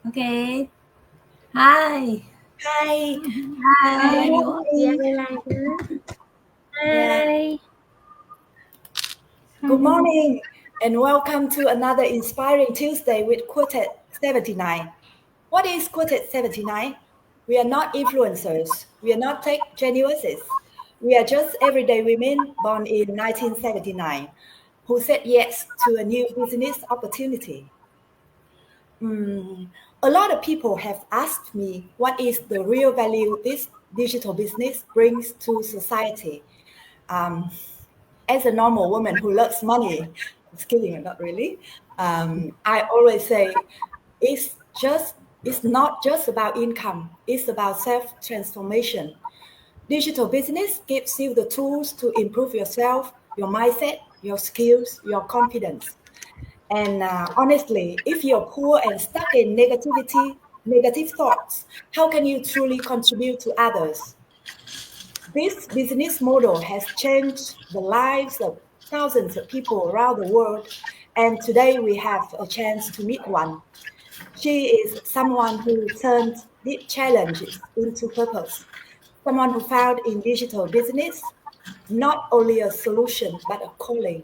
Okay. Hi. Hi. Hi, everyone. Yeah. Hi. Good morning and welcome to another inspiring Tuesday with Quoted 79. What is Quoted 79? We are not influencers. We are not tech geniuses. We are just everyday women born in 1979 who said yes to a new business opportunity. A lot of people have asked me what is the real value this digital business brings to society. Um, as a normal woman who loves money, just kidding, not really. I always say it's not just about income, it's about self-transformation. Digital business gives you the tools to improve yourself, your mindset, your skills, your confidence. And honestly, if you're poor and stuck in negative thoughts, how can you truly contribute to others? This business model has changed the lives of thousands of people around the world, and today we have a chance to meet one. She is someone who turned deep challenges into purpose, someone who found in digital business not only a solution but a calling.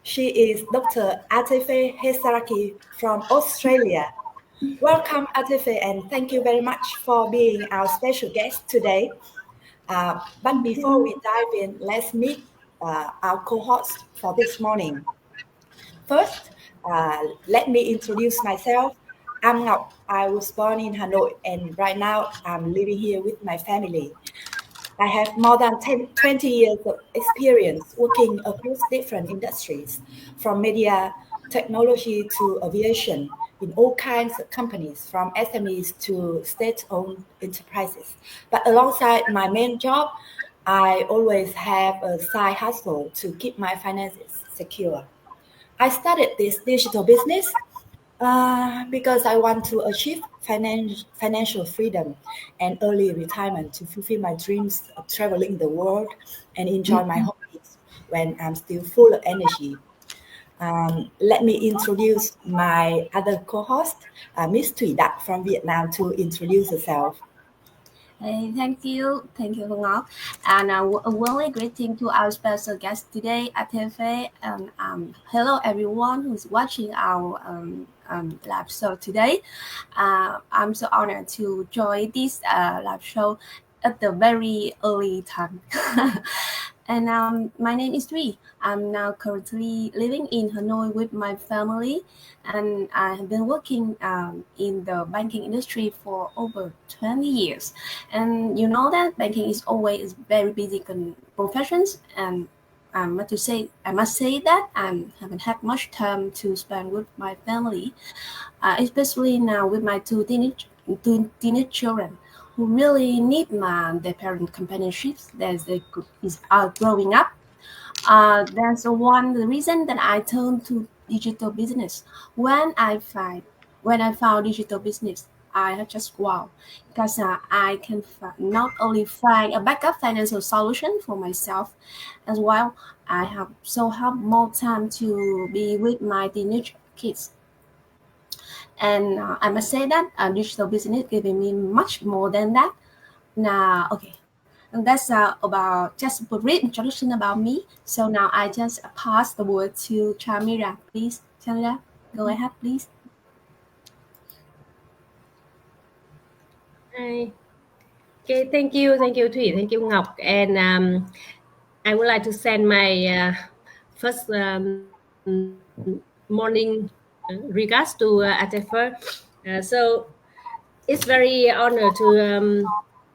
She is Dr. Atefeh Hesaraki from Australia. Welcome, Atefeh, and thank you very much for being our special guest today. But before we dive in, let's meet our co-host for this morning. First, let me introduce myself. I'm Ngọc. I was born in Hanoi, and right now I'm living here with my family. I have more than 20 years of experience working across different industries, from media, technology to aviation, in all kinds of companies, from SMEs to state-owned enterprises. But alongside my main job, I always have a side hustle to keep my finances secure. I started this digital business because I want to achieve financial freedom and early retirement to fulfill my dreams of traveling the world and enjoy my hobbies when I'm still full of energy. Let me introduce my other co-host, Miss Thủy Dak from Vietnam, to introduce herself. Hey, thank you, Ngọc, and a warmly greeting to our special guest today, Atefeh, and hello everyone who's watching our live show today. I'm so honored to join this live show at the very early time. And my name is Thủy. I'm now currently living in Hanoi with my family, and I have been working in the banking industry for over 20 years. And you know that banking is always very busy professions, and I must say that I haven't had much time to spend with my family, especially now with my two teenage children who really need their parent companionships as are growing up. That's the reason that I turned to digital business. When I find when I found digital business, I have just wow, because I can not only find a backup financial solution for myself, as well have more time to be with my teenage kids. And I must say that digital business giving me much more than that. Now, okay, and that's about just a brief introduction about me. So now I just pass the word to Chamira, please. Chamira, go ahead, please. Hi. Okay, thank you, Thủy, thank you, Ngọc, and I would like to send my first morning regards to Atefeh. So it's very honor to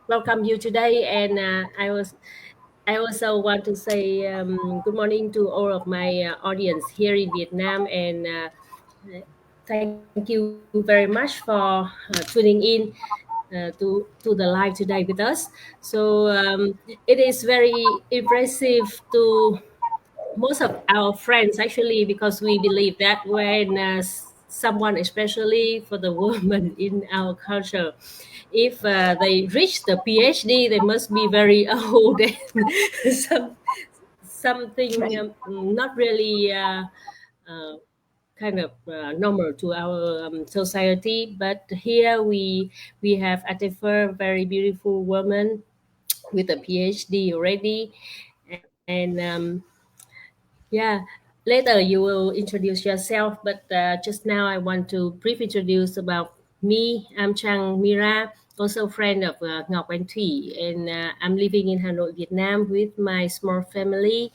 welcome you today, and I also want to say good morning to all of my audience here in Vietnam, and thank you very much for tuning in to the live today with us. So it is very impressive to most of our friends actually, because we believe that when someone, especially for the women in our culture, if they reach the PhD, they must be very old and something Right. not really uh, kind of normal to our society. But here we have Atefeh, very beautiful woman with a PhD already, and yeah, later you will introduce yourself. But just now I want to briefly introduce about me. I'm Trang Mira, also friend of Ngọc and Thủy, and I'm living in Hanoi, Vietnam, with my small family,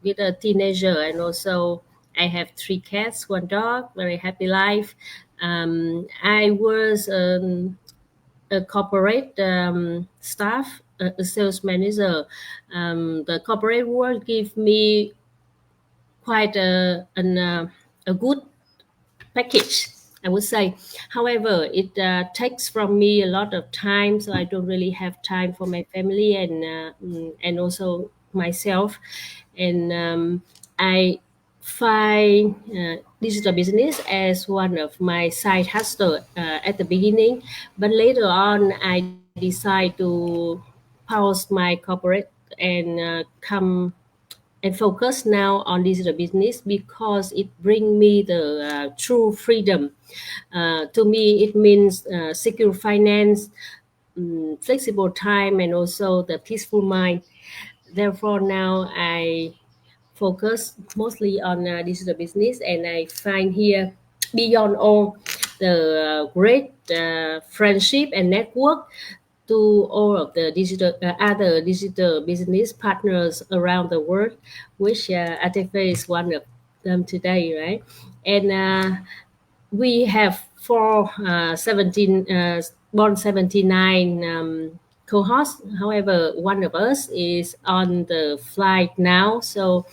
with a teenager, and also I have 3 cats, 1 dog. Very happy life. I was a corporate staff, a sales manager. The corporate world gave me quite a good package, I would say. However, it takes from me a lot of time, so I don't really have time for my family and also myself. And I find digital business as one of my side hustle at the beginning, but later on I decide to pause my corporate and come and focus now on digital business because it brings me the true freedom. To me, it means secure finance, flexible time, and also the peaceful mind. Therefore, now I focus mostly on digital business, and I find here beyond all the great friendship and network to all of the digital other digital business partners around the world, which Atefeh is one of them today, right? And we have 79 co-hosts. However, one of us is on the flight now, so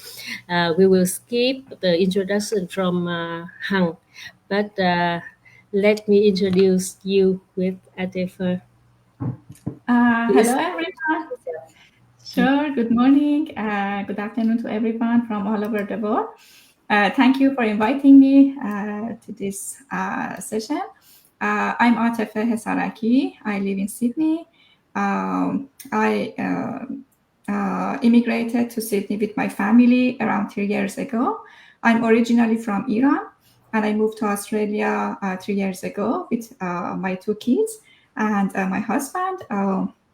we will skip the introduction from Hằng. But let me introduce you with Atefeh. Hello, everyone. Sure. Good morning. Good afternoon to everyone from all over the world. Thank you for inviting me to this session. I'm Atefeh Hesaraki. I live in Sydney. I immigrated to Sydney with my family around 3 years ago. I'm originally from Iran, and I moved to Australia 3 years ago with my 2 kids and my husband.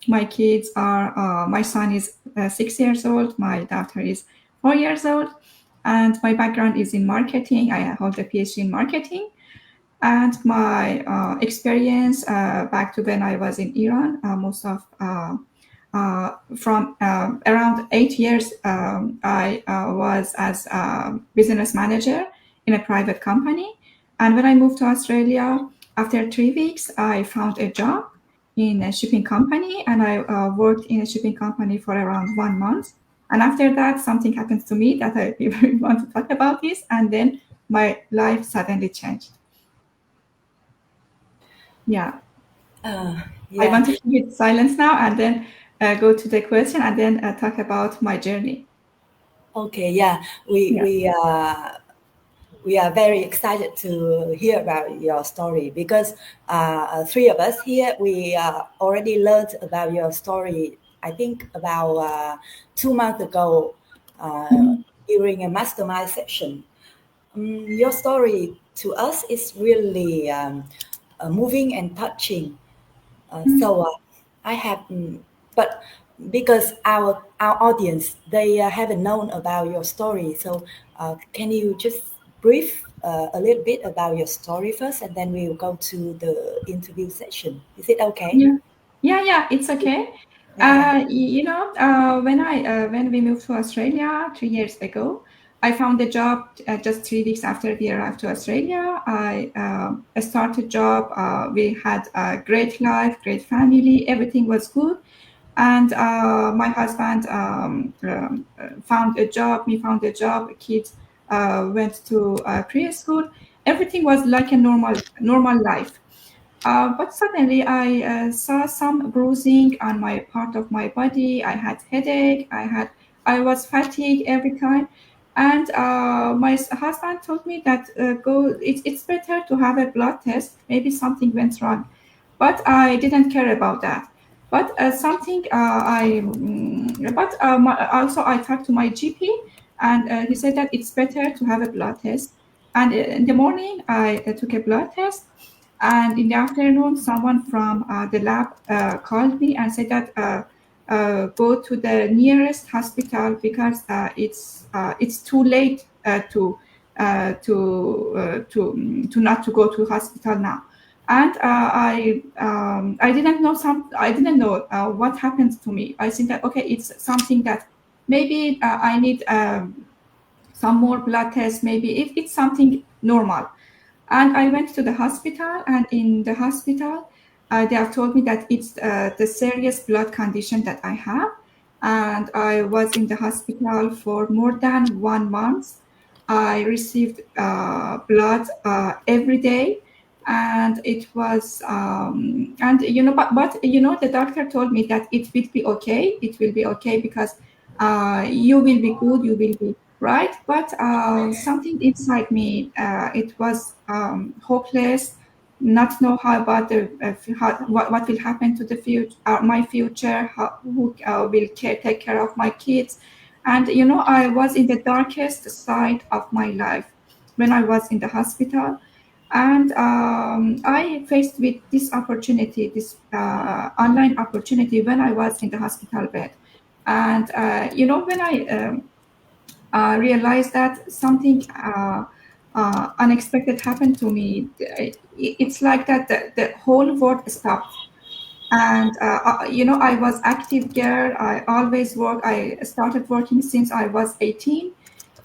My kids are, my son is 6 years old, my daughter is 4 years old, and my background is in marketing. I hold a PhD in marketing. And my experience back to when I was in Iran, most of from around 8 years, I was as a business manager in a private company. And when I moved to Australia, after 3 weeks, I found a job in a shipping company, and I worked in a shipping company for around 1 month. And after that, something happened to me that I really want to talk about this, and then my life suddenly changed. Yeah. I want to keep silence now and then go to the question and then talk about my journey. Okay, yeah, we are very excited to hear about your story because 3 of us here, we already learned about your story, I think about 2 months ago during a mastermind session. Your story to us is really moving and touching. So I have, but because our audience, they haven't known about your story, so can you just brief a little bit about your story first, and then we will go to the interview session. Is it okay? Yeah, it's okay. When we moved to Australia 3 years ago, I found a job just 3 weeks after we arrived to Australia. I started job. We had a great life, great family. Everything was good. And my husband found a job. We found a job. Kids went to preschool. Everything was like a normal life. But suddenly I saw some bruising on my part of my body. I had headache. I was fatigued every time. And my husband told me that it's better to have a blood test. Maybe something went wrong. But I didn't care about that. But also I talked to my GP, and he said that it's better to have a blood test. And in the morning, I took a blood test. And in the afternoon, someone from the lab called me and said that go to the nearest hospital because it's too late to not to go to hospital now. And I didn't know what happened to me. I think that okay, it's something that maybe I need some more blood tests. Maybe if it's something normal. And I went to the hospital, and in the hospital, they have told me that it's the serious blood condition that I have. And I was in the hospital for more than 1 month. I received blood every day, and it was, and but the doctor told me that it will be okay. It will be okay because you will be good. You will be right. But something inside me, it was hopeless, not know how about what will happen to the future, my future, who will take care of my kids. And I was in the darkest side of my life when I was in the hospital. And I faced with this opportunity, this online opportunity, when I was in the hospital bed. And when I realized that something unexpected happened to me. It's like that the whole world stopped. And I was active girl. I always work. I started working since I was 18.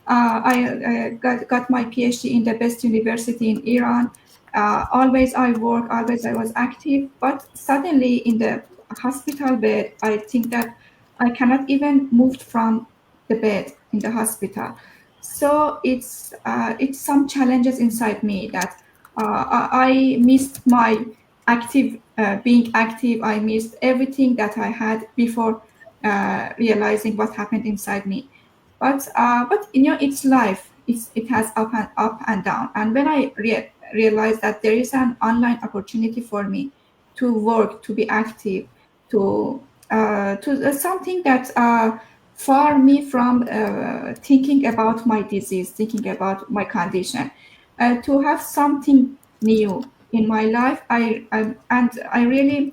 I got my PhD in the best university in Iran. Always I work, always I was active. But suddenly in the hospital bed, I think that I cannot even move from the bed in the hospital. So it's some challenges inside me that I missed my being active. I missed everything that I had before realizing what happened inside me. But it's life. It has up and down. And when I realized that there is an online opportunity for me to work, to be active, to something that far me from thinking about my disease, thinking about my condition, to have something new in my life. I really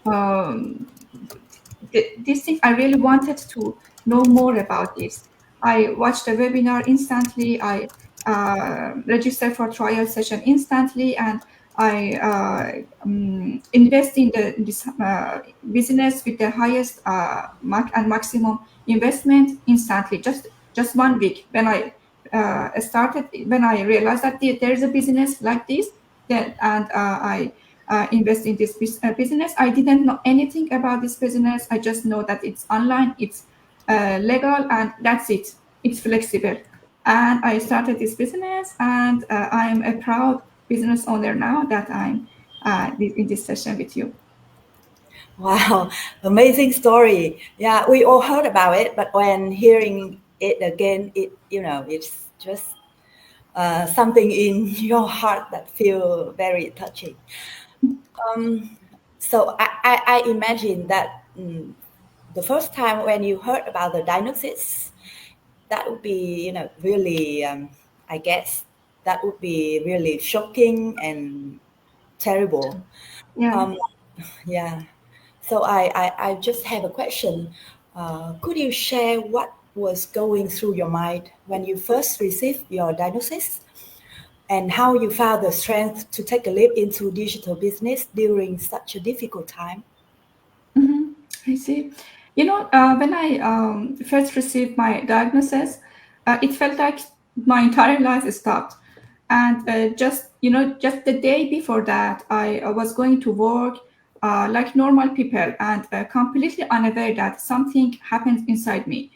um, this thing, I really wanted to know more about this. I watched the webinar instantly. I registered for trial session instantly, and I invest in this business with the highest maximum investment instantly. Just 1 week when I started, when I realized that there is a business like this, that and I invest in this business. I didn't know anything about this business. I just know that it's online, it's legal, and that's it. It's flexible. And I started this business, and I'm a proud business owner now that I'm in this session with you. Wow, amazing story. Yeah, we all heard about it, but when hearing it again, it's just something in your heart that feel very touching. So I imagine that the first time when you heard about the diagnosis, that would be, really, I guess that would be really shocking and terrible. Yeah. Um, yeah. So I just have a question. Could you share what was going through your mind when you first received your diagnosis, and how you found the strength to take a leap into digital business during such a difficult time? Mhm. I see. When I first received my diagnosis, it felt like my entire life stopped. And just the day before that, I was going to work like normal people, and completely unaware that something happened inside me.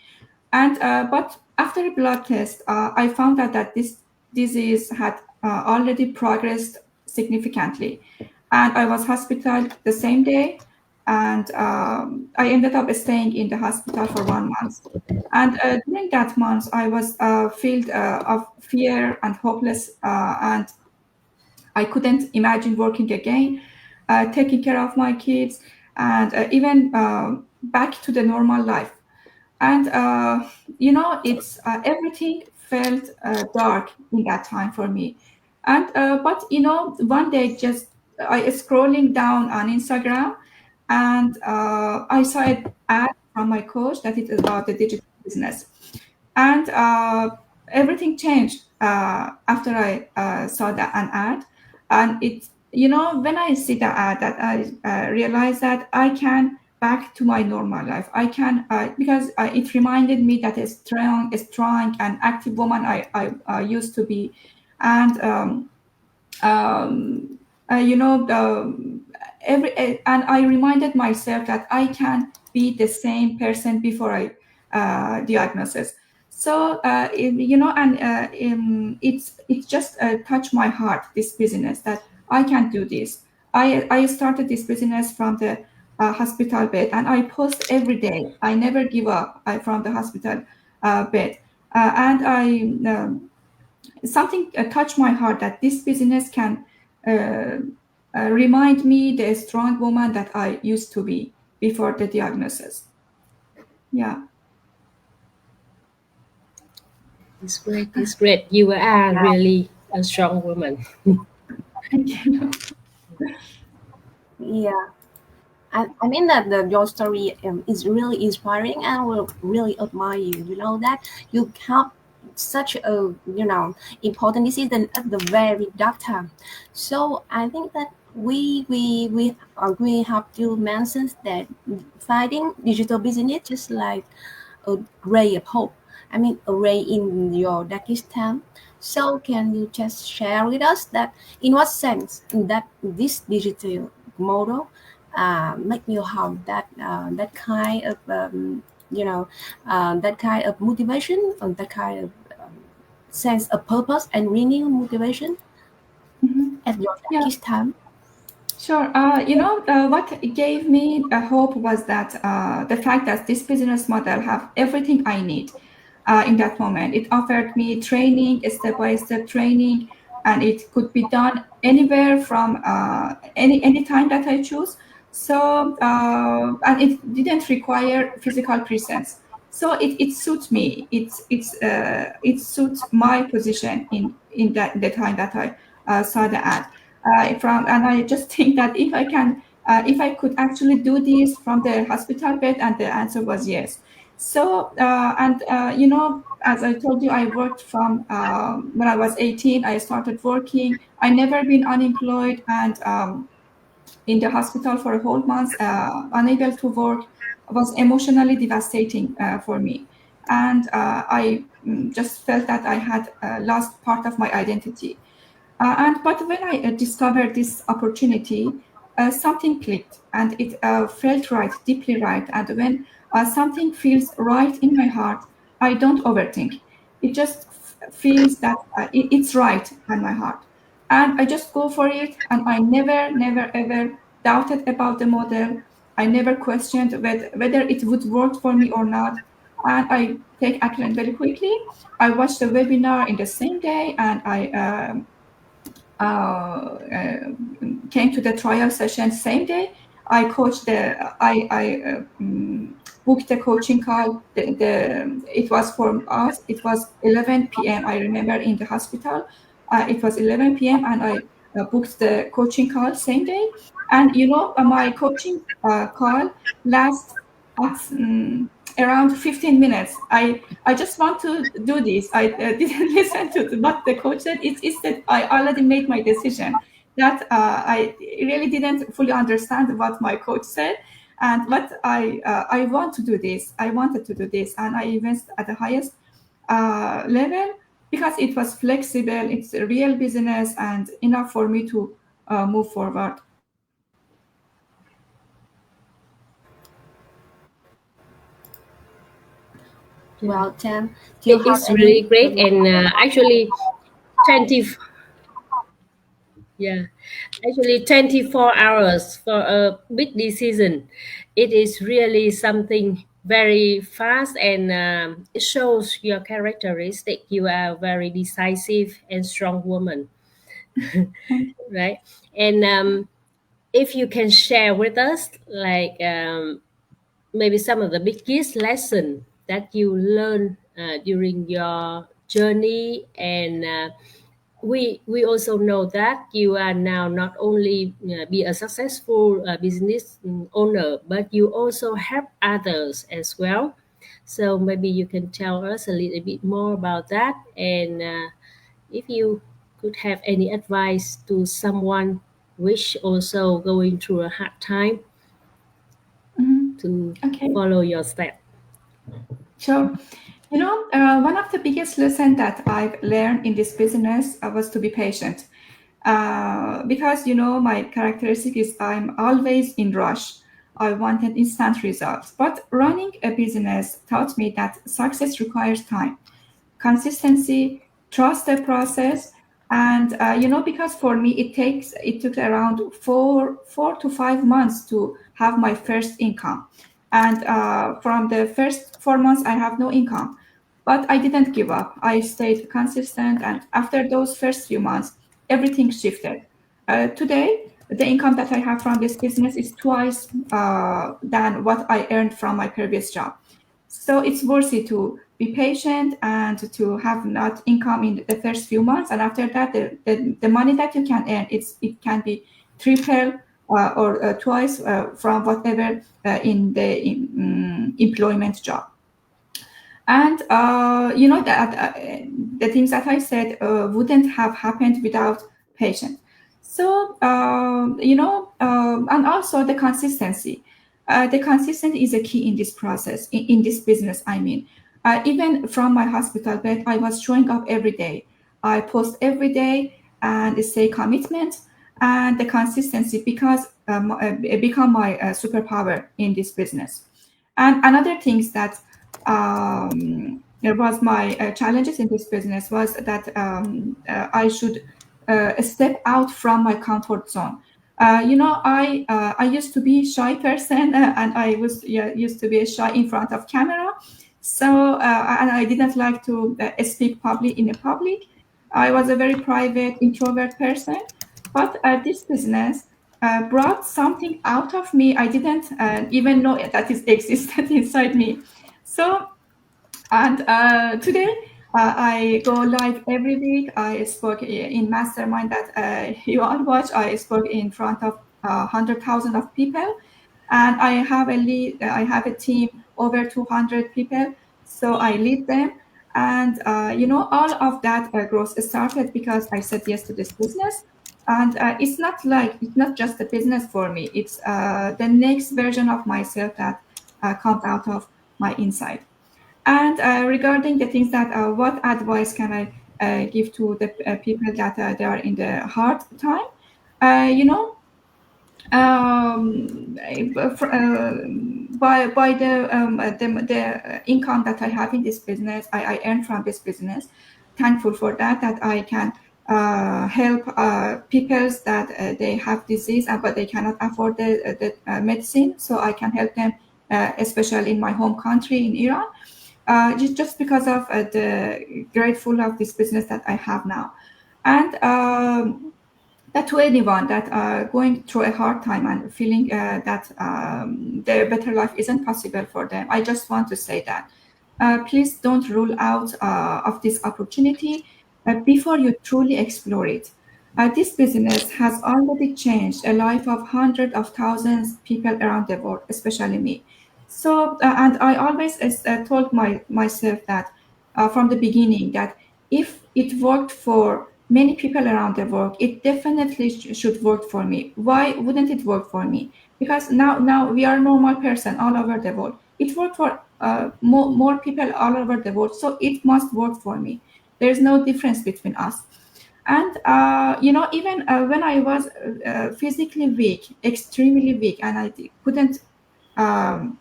And but after a blood test, I found out that this disease had already progressed significantly, and I was hospitalized the same day. And I ended up staying in the hospital for 1 month. And during that month, I was filled of fear and hopeless, and I couldn't imagine working again, taking care of my kids, and even back to the normal life. And it's everything felt dark in that time for me. And but one day just I scrolling down on Instagram, and I saw an ad from my coach that it is about the digital business, and everything changed after I saw an ad. And it when I see the ad, that I realized that I can back to my normal life. I can because it reminded me that a strong and active woman I used to be. And um, and I reminded myself that I can be the same person before I diagnosis. So and it's just touched my heart, this business, that I can do this. I started this business from the hospital bed, and I post every day. I never give up from the hospital bed. And I something touched my heart, that this business can uh, remind me the strong woman that I used to be before the diagnosis. Yeah. It's great. It's great. You are really a strong woman. Thank you. Yeah. I mean that your story is really inspiring, and will really admire you. You know that you have such a important decision at the very dark time. So I think that we have to mention that fighting digital business just like a ray of hope. I mean, a ray in your darkest time. So can you just share with us that in what sense that this digital model make you have that kind of that kind of motivation, or that kind of sense of purpose and renewed motivation Mhm. at your Yeah. darkest time? Sure. What gave me a hope was that the fact that this business model have everything I need in that moment. It offered me training, step-by-step training, and it could be done anywhere from any time that I choose. So and it didn't require physical presence. So it suits me. It suits my position in that the time that I saw the ad from. And I just think that if I could actually do this from the hospital bed, and the answer was yes. So and as I told you, I worked from when I was 18. I started working. I never been unemployed, and in the hospital for a whole month, unable to work, was emotionally devastating for me. And I just felt that I had lost part of my identity. And but when I discovered this opportunity, something clicked, and it felt right, deeply right. And when something feels right in my heart, I don't overthink. It just feels that it's right in my heart, and I just go for it. And I never, never, ever doubted about the model. I never questioned whether it would work for me or not. And I take action very quickly. I watched the webinar in the same day, and I came to the trial session same day. I coached booked the coaching call. It was for us. It was 11 p.m. I remember in the hospital. It was 11 p.m. and I booked the coaching call same day. And my coaching call lasts at around 15 minutes. I just want to do this. I didn't listen to what the coach said. It's that I already made my decision. That I really didn't fully understand what my coach said, and what I want to do this. I wanted to do this, and I invest at the highest level, because it was flexible. It's a real business and enough for me to move forward. Well, Jen, do you It have is any? really great, and actually, 20. Yeah, actually, 24 hours for a big decision. It is really something very fast, and it shows your characteristic. You are a very decisive and strong woman, Thank you. right? And if you can share with us, like maybe some of the biggest lesson that you learned during your journey, and we also know that you are now not only be a successful business owner, but you also help others as well. So maybe you can tell us a little bit more about that, and if you could have any advice to someone which also going through a hard time to Okay. follow your step. So, one of the biggest lessons that I've learned in this business was to be patient. Because, my characteristic is I'm always in rush. I wanted instant results. But running a business taught me that success requires time, consistency, trust the process, and because for me it took around 4 to 5 months to have my first income, and from the first 4 months I have no income, but I didn't give up. I stayed consistent, and after those first few months, everything shifted. Today, the income that I have from this business is twice than what I earned from my previous job. So it's worth it to be patient and to have not income in the first few months, and after that, the money that you can earn, it can be triple or twice from whatever in the employment job. And the things that I said wouldn't have happened without patience. So and also the consistency. The consistency is a key in this process, in this business. I mean, even from my hospital bed, I was showing up every day. I post every day and stay commitment, and the consistency because it become my superpower in this business. And another things that there was my challenges in this business was that I should step out from my comfort zone. I used to be a shy person, and I was used to be shy in front of camera. So and I didn't like to speak public in a public. I was a very private introvert person, but this business brought something out of me. I didn't even know that it existed inside me. So, and today I go live every week. I spoke in mastermind that you all watch. I spoke in front of 100,000 of people, and I have a lead. I have a team over 200 people, so I lead them. And all of that growth started because I said yes to this business. And it's not just a business for me. It's the next version of myself that comes out of my inside. And regarding the things that, what advice can I give to the people that they are in the hard time? Uh, you know, by the income that I have in this business, I earn from this business. Thankful for that, that I can help people that they have disease, but they cannot afford the medicine. So I can help them, especially in my home country in Iran, just because of the grateful of this business that I have now. And that to anyone that are going through a hard time and feeling that their better life isn't possible for them, I just want to say that please don't rule out of this opportunity before you truly explore it. This business has already changed a life of hundreds of thousands of people around the world, especially me. So, and I always told myself that from the beginning that if it worked for many people around the world, it definitely should work for me. Why wouldn't it work for me? Because now we are normal person all over the world. It worked for more people all over the world, so it must work for me. There's no difference between us. And even when I was physically weak, extremely weak, and I couldn't um,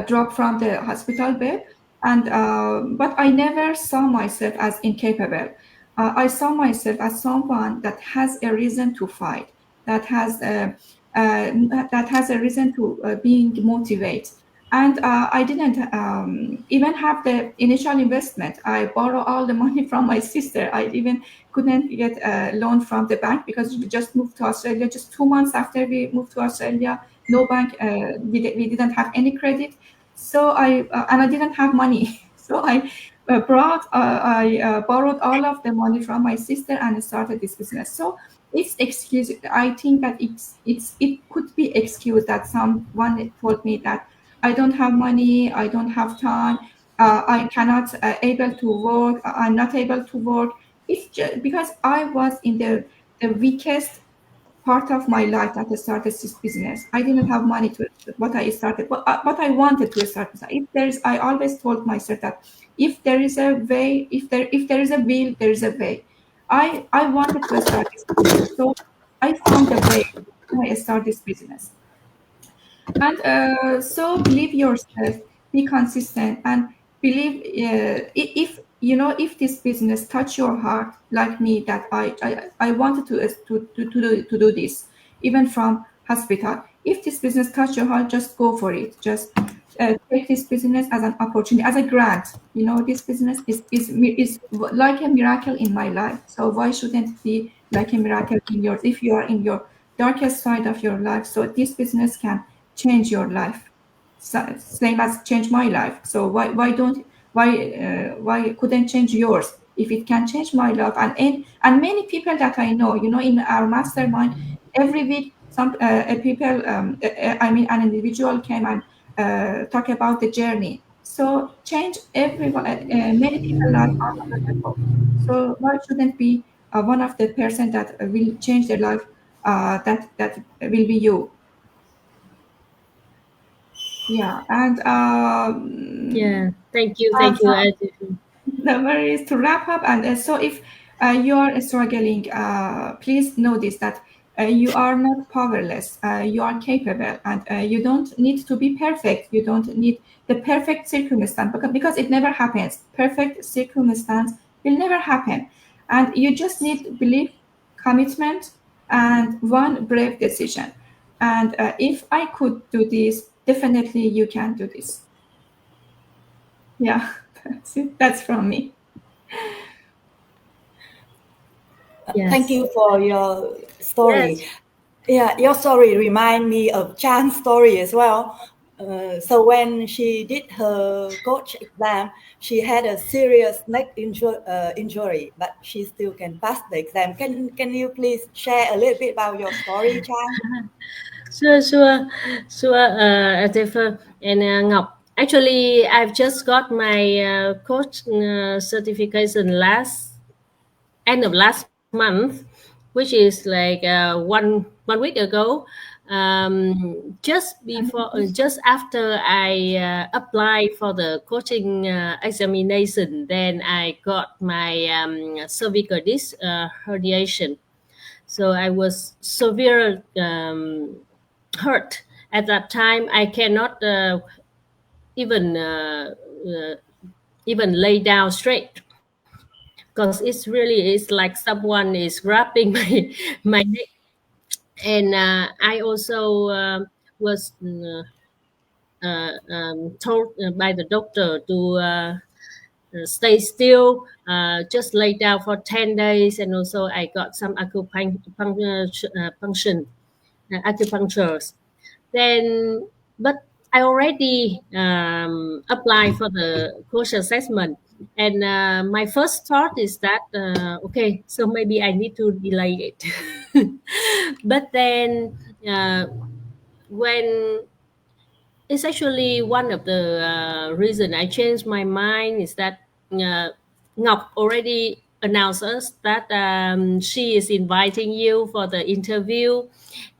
drop from the hospital bed, and but I never saw myself as incapable. I saw myself as someone that has a reason to fight, that has that has a reason to being motivated. And I didn't even have the initial investment. I borrow all the money from my sister. I even couldn't get a loan from the bank because we just moved to Australia just 2 months after we moved to Australia. No bank, we didn't have any credit. So and I didn't have money. So I borrowed all of the money from my sister and started this business. So it's excuse. I think that it could be excuse that someone told me that I don't have money, I don't have time, I cannot able to work, I'm not able to work. It's just because I was in the weakest part of my life that I started this business. I didn't have money to what I started, but I wanted to start this. If there is, I always told myself that if there is a way, if there is a will, there is a way. I wanted to start this business, so I found a way. I start this business. And so believe yourself, be consistent, and believe if you know if this business touch your heart like me, that I wanted to do this even from hospital. If this business touch your heart, just go for it. Just take this business as an opportunity, as a grant. You know, this business is like a miracle in my life. So why shouldn't it be like a miracle in yours if you are in your darkest side of your life? So this business can change your life, same as change my life. So why couldn't change yours? If it can change my life, and many people that I know, you know, in our mastermind, every week some people, I mean, an individual came and talk about the journey. So change everyone. Many people life are valuable. So why shouldn't be one of the person that will change their life? That will be you. Yeah, and Yeah, thank you, so Atefeh. the worries to wrap up. And so, if you are struggling, please know this, that you are not powerless. You are capable, and you don't need to be perfect. You don't need the perfect circumstance, because it never happens. Perfect circumstance will never happen, and you just need belief, commitment, and one brave decision. And if I could do this, definitely you can do this. Yeah, that's it. That's from me. Thank Yes, you for your story. yes, Yeah, your story remind me of Chan's story as well. So when she did her coach exam, she had a serious neck injury, but she still can pass the exam. Can you please share a little bit about your story, Chan? sure, sure, sure, Atefeh and Ngọc. Actually, I've just got my coach certification last end of last month, which is like one week ago. Just before, just after I applied for the coaching examination, then I got my cervical disc herniation. So I was severe hurt at that time. I cannot even uh, even lay down straight, because it's really is like someone is grabbing my neck. And I also was told by the doctor to stay still, just lay down for 10 days. And also I got some acupunctures. Then, but I already applied for the course assessment, and my first thought is that okay, so maybe I need to delay it. But then, when it's actually one of the reason I changed my mind is that uh, Ngọc already announced us that she is inviting you for the interview,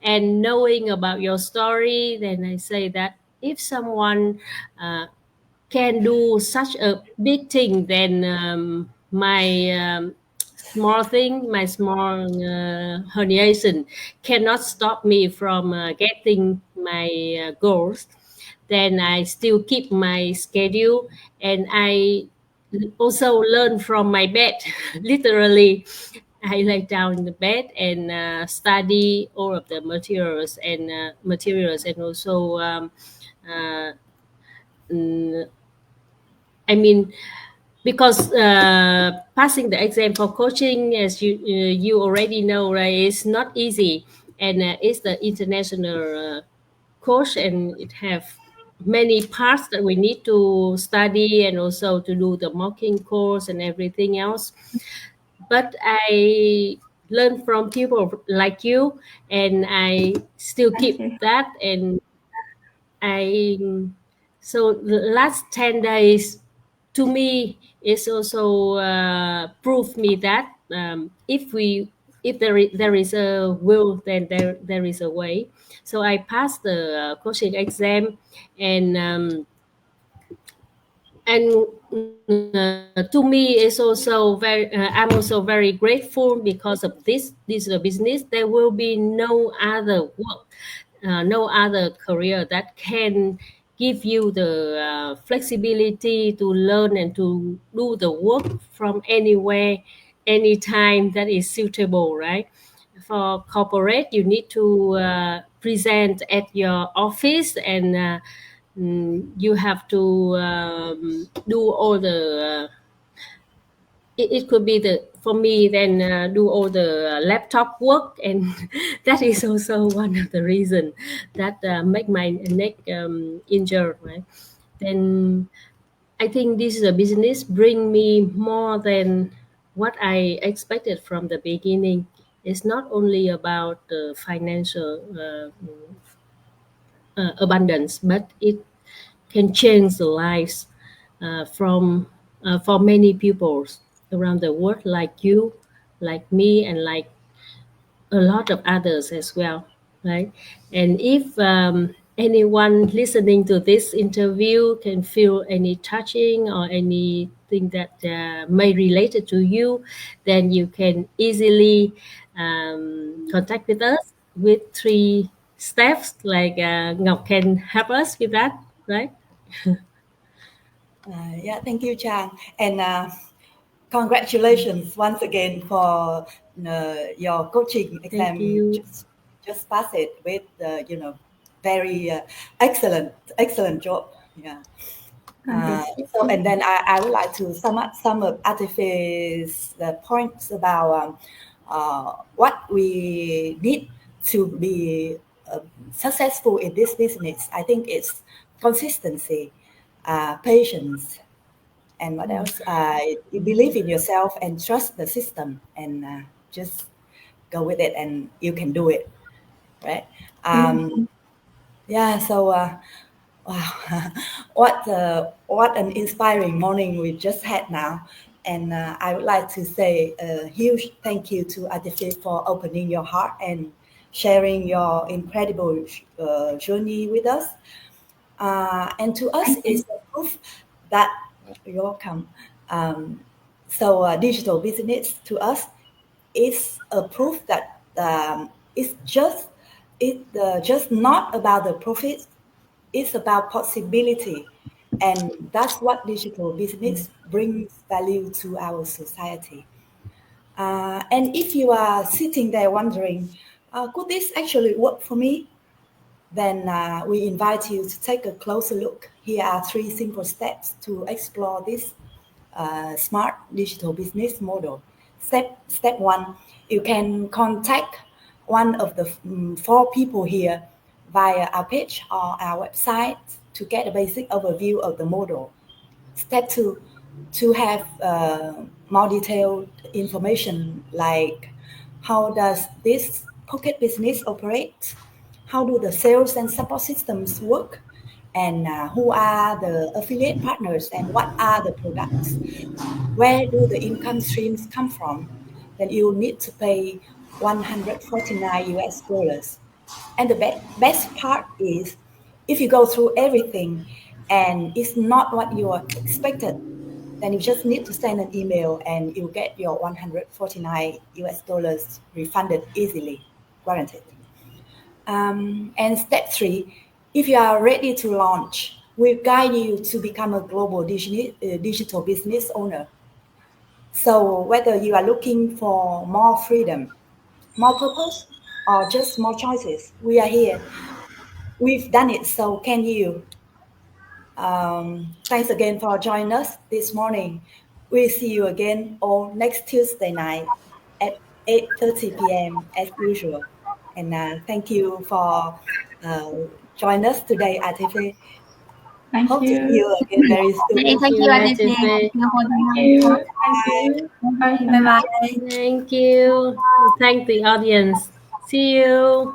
and knowing about your story, then I say that if someone uh, can do such a big thing, then my small thing, my small herniation cannot stop me from getting my goals. Then I still keep my schedule, and I also learn from my bed. Literally, I lay down in the bed and study all of the materials, and also uh, mm, I mean, because passing the exam for coaching, as you already know, right, is not easy, and it's the international course, and it have many parts that we need to study and also to do the mocking course and everything else. But I learn from people like you, and I still Thank keep you. that. And I so the last 10 days to me is also prove me that if there is a will, then there is a way. So I passed the coaching exam, and to me is also very I'm also very grateful because of this digital business. There will be no other work, no other career that can give you the flexibility to learn and to do the work from anywhere, anytime that is suitable, right? For corporate, you need to present at your office, and you have to do all the it could be the for me then do all the laptop work, and that is also one of the reason that make my neck injured, right? Then I think this is a business bring me more than what I expected from the beginning. It's not only about the financial abundance, but it can change the lives from for many people around the world, like you, like me, and like a lot of others as well, right? And if anyone listening to this interview can feel any touching or anything that may relate it to you, then you can easily contact with us with 3 steps, like Ngọc can help us with that, right? Yeah, thank you, Chang. And congratulations once again for your coaching Thank exam. you. Just pass it with very excellent job. Yeah. Thank So, you. and then I would like to sum up some of Atefeh's points about what we need to be successful in this business. I think it's consistency, patience, and what else? You believe in yourself and trust the system, and just go with it, and you can do it, right? Mm. Yeah. So, wow, what an inspiring morning we just had now, and I would like to say a huge thank you to Atefeh for opening your heart and sharing your incredible journey with us. And to us, Thank it's you. a proof that you're welcome. So, digital business to us is a proof that it's just not about the profit. It's about possibility, and that's what digital business brings value to our society. And if you are sitting there wondering, could this actually work for me? Then we invite you to take a closer look. Here are 3 simple steps to explore this smart digital business model. Step one, you can contact one of the 4 people here via our page or our website to get a basic overview of the model. Step two, to have more detailed information like how does this pocket business operate? How do the sales and support systems work? And who are the affiliate partners and what are the products? Where do the income streams come from? Then you need to pay 149 US dollars. And the best part is if you go through everything and it's not what you are expected, then you just need to send an email and you'll get your 149 US dollars refunded easily, guaranteed. And step three, if you are ready to launch, we'll guide you to become a global digital business owner. So whether you are looking for more freedom, more purpose, or just more choices, we are here. We've done it, so can you? Thanks again for joining us this morning. We'll see you again on next Tuesday night at 8:30 p.m. as usual. And thank you for uh, joining us today, Atefeh. Thank Hope to you. see you again very soon. Okay, thank you, Atefeh. Thank you for Thank the you. podcast. Thank you. Bye. Bye bye. Thank you. Thank the audience. See you.